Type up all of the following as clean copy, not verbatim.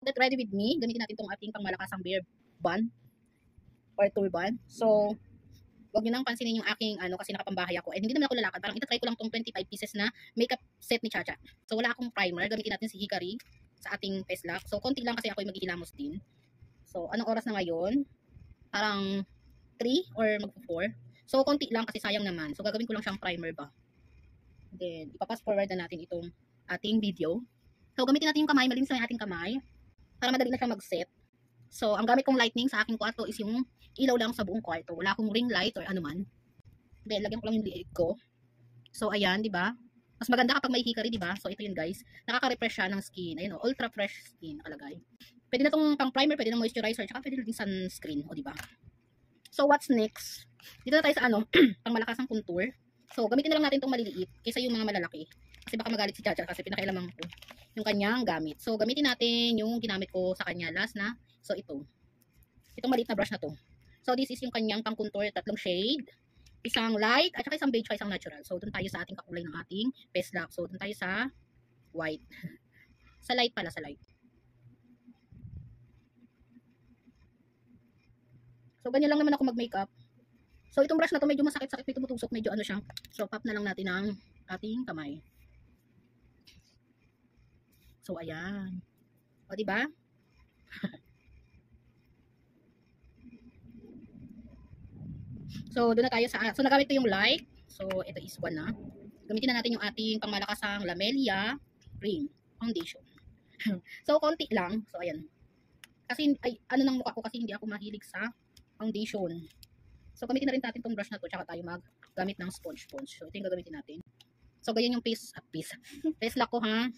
Get ready with me. Gamitin natin itong ating pangmalakasang beer bun or turban. So, wag niyo nang pansinin yung aking kasi nakapambahay ako. And hindi naman ako lalakad. Parang itatry ko lang tong 25 pieces na makeup set ni Chacha. So, wala akong primer. Gamitin natin si Hikari sa ating face lock. So, konti lang kasi ako yung maghihilamos din. So, anong oras na ngayon? Parang 3 or mag-4. So, konti lang kasi sayang naman. So, gagawin ko lang siyang primer ba. Then, ipapass forward na natin itong ating video. So, gamitin natin yung kamay. Malinis na yung ating kamay. Para madali na siya mag-set. So, ang gamit kong lightning sa aking kwarto is yung ilaw lang sa buong kwarto. Wala akong ring light or anuman. Then, lagyan ko lang yung liig ko. So, ayan, di ba? Mas maganda kapag may hikari, di ba? So, ito yun, guys. Nakaka-refresh siya ng skin. Ayun, ultra fresh skin nakalagay. Pwede na tong pang primer, pwede na moisturizer, tsaka pwede na din sunscreen, o di ba? So, what's next? Dito na tayo sa pang malakasang contour. So, gamitin na lang natin tong maliliit kaysa yung mga malalaki. Kasi baka magalit si Chacha kasi pinakailaman ko yung kanyang gamit. So, gamitin natin yung ginamit ko sa kanya last na. So, ito. Itong maliit na brush na to. So, this is yung kanyang pang contour, tatlong shade. Isang light, at saka isang beige, isang natural. So, dun tayo sa ating kakulay ng ating face lock. So, dun tayo sa white. Sa light pala, sa light. So, ganyan lang naman ako mag-makeup. So, itong brush na to, medyo masakit-sakit, may tumutusok, medyo ano siya. So, pop na lang natin ang ating kamay. So, ayan. O, diba? So, doon na tayo sa, so, nagamit ko yung light. So, ito is 1 na. Gamitin na natin yung ating pangmalakasang Lamelia Cream Foundation. So, konti lang. So, ayan. Kasi, ay, ano ng mukha ko kasi hindi ako mahilig sa foundation. So, gamitin na rin natin tong brush na to, tsaka tayo maggamit ng sponge. So, ito yung gagamitin natin. So, ganyan yung face lock ko, ha.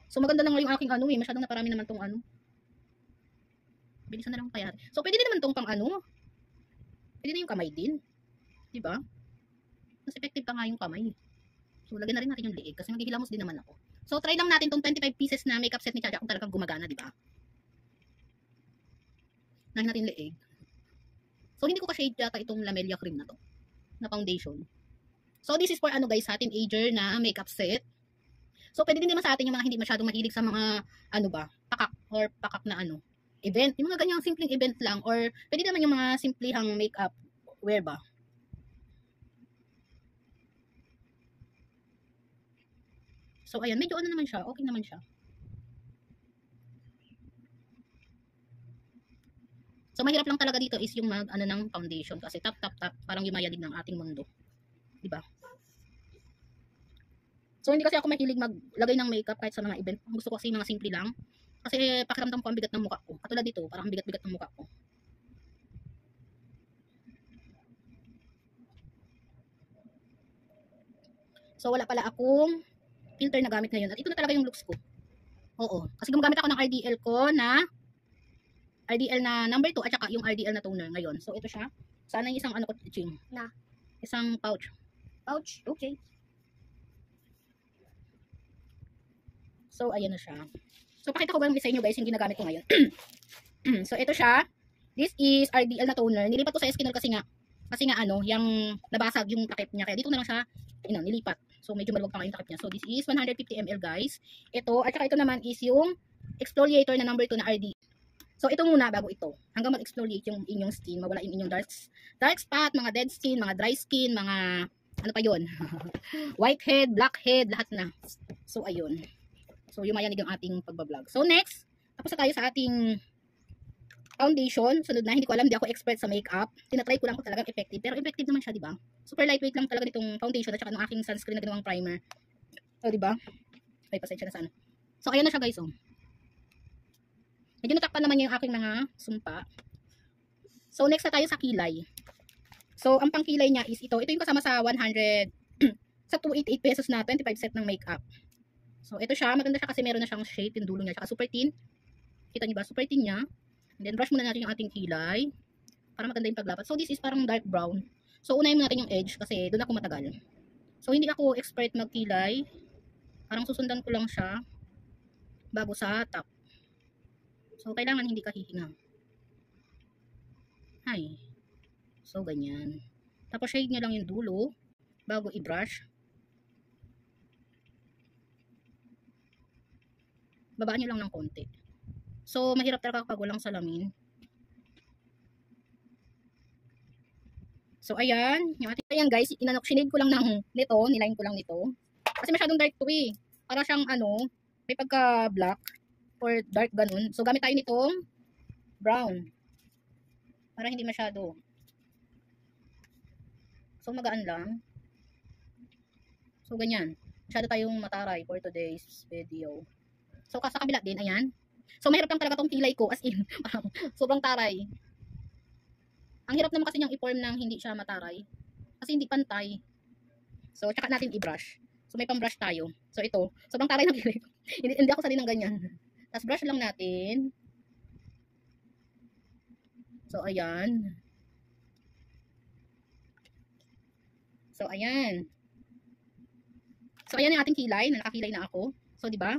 So, maganda na nga yung aking masyadong naparami naman tong Bilisan na lang kaya. So, pwede din naman tong pang pwede na yung kamay din. Diba? Mas effective pa nga yung kamay. So, lagyan na rin natin yung liig kasi maghihilamos din naman ako. So, try lang natin tong 25 pieces na makeup set ni Chacha kung talagang gumagana, diba? Nahin natin liig. So, hindi ko ka-shade yata itong Lamelia cream na to. Na foundation. So, this is for guys, sa teenager na makeup set. So, pwede din naman sa atin yung mga hindi masyadong mahilig sa mga, pakak na event. Yung mga ganyang simpleng event lang. Or, pwede naman yung mga simplihang makeup wear ba. So, ayan, medyo naman siya. Okay naman siya. So, mahirap lang talaga dito is yung ng foundation. Kasi tap, parang yumayanig ng ating mundo. Diba? So, hindi kasi ako mahilig maglagay ng makeup kahit sa mga event. Gusto ko kasi mga simple lang. Kasi pakiramdam ko ang bigat ng mukha ko. Katulad dito, parang ang bigat-bigat ng mukha ko. So, wala pala akong filter na gamit ngayon. At ito na talaga yung looks ko. Oo. Kasi gumagamit ako ng RDL ko na RDL na number 2 at saka yung RDL na toner ngayon. So, ito siya. Sana yung isang ko, ching. Na. Isang pouch. Pouch? Okay. So, ayan na siya. So, pakita ko ba yung sa inyo guys, yung ginagamit ko ngayon. So, ito siya. This is RDL na toner. Nilipat ko sa Eskinol kasi nga yung nabasag yung takip niya. Kaya dito na lang siya, nilipat. So, medyo maluwag pa nga yung takip niya. So, this is 150 ml guys. Ito, at saka ito naman is yung exfoliator na number 2 na RD. So, ito muna bago ito. Hanggang mag-exfoliate yung inyong skin, mawala yung inyong dark spot, mga dead skin, mga dry skin, mga ano pa yun. Whitehead, blackhead, lahat na. So, ayun. So, yumayanig ang ating pagbablog. So, next, tapos na tayo sa ating foundation. Sunod na, hindi ko alam, hindi ako expert sa makeup. Tinatry ko lang kung talagang effective. Pero effective naman siya, di ba? Super lightweight lang talaga nitong foundation at saka ng aking sunscreen na ginawang primer. So, di ba? Ay, pasensya na sana. So, ayan na siya guys, oh. Medyo natakpan naman yung aking mga sumpa. So, next na tayo sa kilay. So, ang pangkilay niya is ito. Ito yung kasama sa 100, sa 288 pesos na 25 set ng makeup. So, ito siya. Maganda siya kasi meron na siyang shade yung dulo niya. Tsaka super thin. Kita niyo ba? Super thin niya. And then, brush muna natin yung ating kilay. Para maganda yung paglapat. So, this is parang dark brown. So, unahin muna natin yung edge kasi doon ako matagal. So, hindi ako expert magkilay. Parang susundan ko lang siya bago sa top. So, kailangan hindi ka hihinga. Hay. So, ganyan. Tapos, shade nyo lang yung dulo bago i-brush. Babaan nyo lang ng konti. So, mahirap talaga kapag walang salamin. So, ayan. Yung ating, ayan guys, sinade ko lang nito, niline ko lang nito. Kasi masyadong dark to eh. Para siyang ano, may pagka black or dark ganun. So, gamit tayo nitong brown. Para hindi masyado. So, magaan lang. So, ganyan. Masyado tayong mataray for today's video. So, sa kabila din, ayan. So, mahirap lang talaga tong kilay ko. As in, sobrang taray. Ang hirap naman kasi niyang i-form ng hindi siya mataray. Kasi hindi pantay. So, tsaka natin i-brush. So, may pang-brush tayo. So, ito. Sobrang taray ng kilay ko. hindi ako sanay ng ganyan. Tapos, brush lang natin. So, ayan. So, ayan. So, ayan yung ating kilay. Nakakilay na ako. So, di ba?